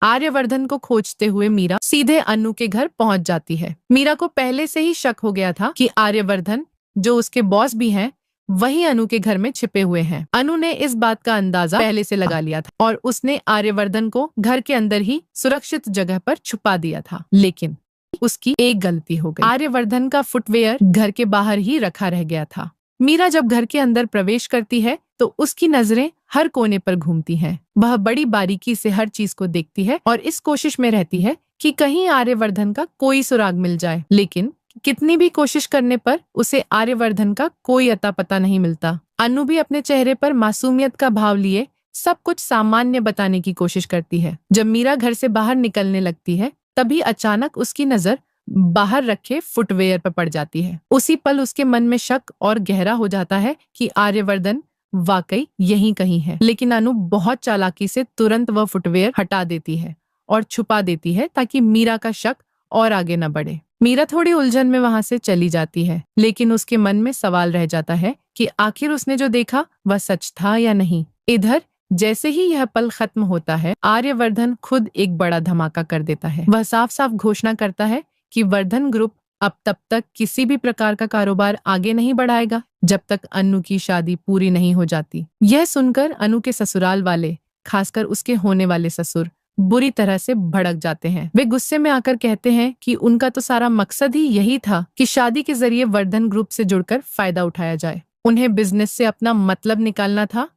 आर्यवर्धन को खोजते हुए मीरा सीधे अनु के घर पहुंच जाती है। मीरा को पहले से ही शक हो गया था कि आर्यवर्धन, जो उसके बॉस भी हैं, वही अनु के घर में छिपे हुए हैं। अनु ने इस बात का अंदाजा पहले से लगा लिया था और उसने आर्यवर्धन को घर के अंदर ही सुरक्षित जगह पर छुपा दिया था। लेकिन उसकी एक गलती हो गई। आर्यवर्धन का फुटवेयर घर के बाहर ही रखा रह गया था। मीरा जब घर के अंदर प्रवेश करती है तो उसकी नजरें हर कोने पर घूमती हैं। वह बड़ी बारीकी से हर चीज को देखती है और इस कोशिश में रहती है कि कहीं आर्यवर्धन का कोई सुराग मिल जाए। लेकिन कितनी भी कोशिश करने पर उसे आर्यवर्धन का कोई अता पता नहीं मिलता। अनु भी अपने चेहरे पर मासूमियत का भाव लिए सब कुछ सामान्य बताने की कोशिश करती है। जब मीरा घर से बाहर निकलने लगती है तभी अचानक उसकी नजर बाहर रखे फुटवेयर पर पड़ जाती है। उसी पल उसके मन में शक और गहरा हो जाता है कि आर्यवर्धन वाकई यहीं कहीं है। लेकिन अनु बहुत चालाकी से तुरंत वह फुटवेयर हटा देती है और छुपा देती है ताकि मीरा का शक और आगे न बढ़े। मीरा थोड़ी उलझन में वहां से चली जाती है, लेकिन उसके मन में सवाल रह जाता है कि आखिर उसने जो देखा वह सच था या नहीं। इधर जैसे ही यह पल खत्म होता है, आर्यवर्धन खुद एक बड़ा धमाका कर देता है। वह साफ साफ घोषणा करता है कि वर्धन ग्रुप अब तब तक किसी भी प्रकार का कारोबार आगे नहीं बढ़ाएगा जब तक अनु की शादी पूरी नहीं हो जाती। यह सुनकर अनु के ससुराल वाले, खासकर उसके होने वाले ससुर, बुरी तरह से भड़क जाते हैं। वे गुस्से में आकर कहते हैं कि उनका तो सारा मकसद ही यही था कि शादी के जरिए वर्धन ग्रुप से जुड़कर फायदा उठाया जाए। उन्हें बिजनेस से अपना मतलब निकालना था,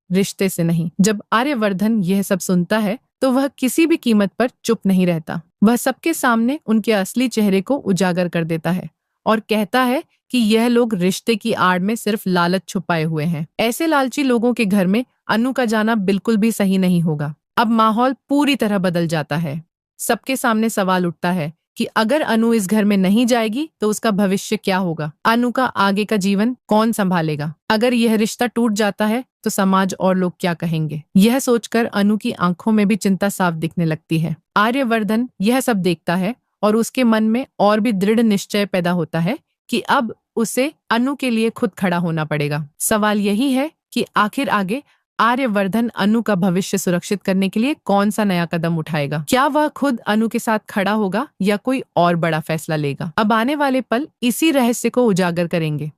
रिश्ते से नहीं। जब आर्यवर्धन यह सब सुनता है तो वह किसी भी कीमत पर चुप नहीं रहता। वह सबके सामने उनके असली चेहरे को उजागर कर देता है और कहता है कि यह लोग रिश्ते की आड़ में सिर्फ लालच छुपाए हुए हैं। ऐसे लालची लोगों के घर में अनु का जाना बिल्कुल भी सही नहीं होगा। अब माहौल पूरी तरह बदल जाता है। सबके सामने सवाल उठता है कि अगर अनु इस घर में नहीं जाएगी तो उसका भविष्य क्या होगा? अनु का आगे का जीवन कौन संभालेगा? अगर यह रिश्ता टूट जाता है तो समाज और लोग क्या कहेंगे? यह सोचकर अनु की आंखों में भी चिंता साफ दिखने लगती है। आर्यवर्धन यह सब देखता है और उसके मन में और भी दृढ़ निश्चय पैदा होता है कि अब उसे अनु के लिए खुद खड़ा होना पड़ेगा। सवाल यही है कि आखिर आगे आर्यवर्धन अनु का भविष्य सुरक्षित करने के लिए कौन सा नया कदम उठाएगा? क्या वह खुद अनु के साथ खड़ा होगा या कोई और बड़ा फैसला लेगा? अब आने वाले पल इसी रहस्य को उजागर करेंगे।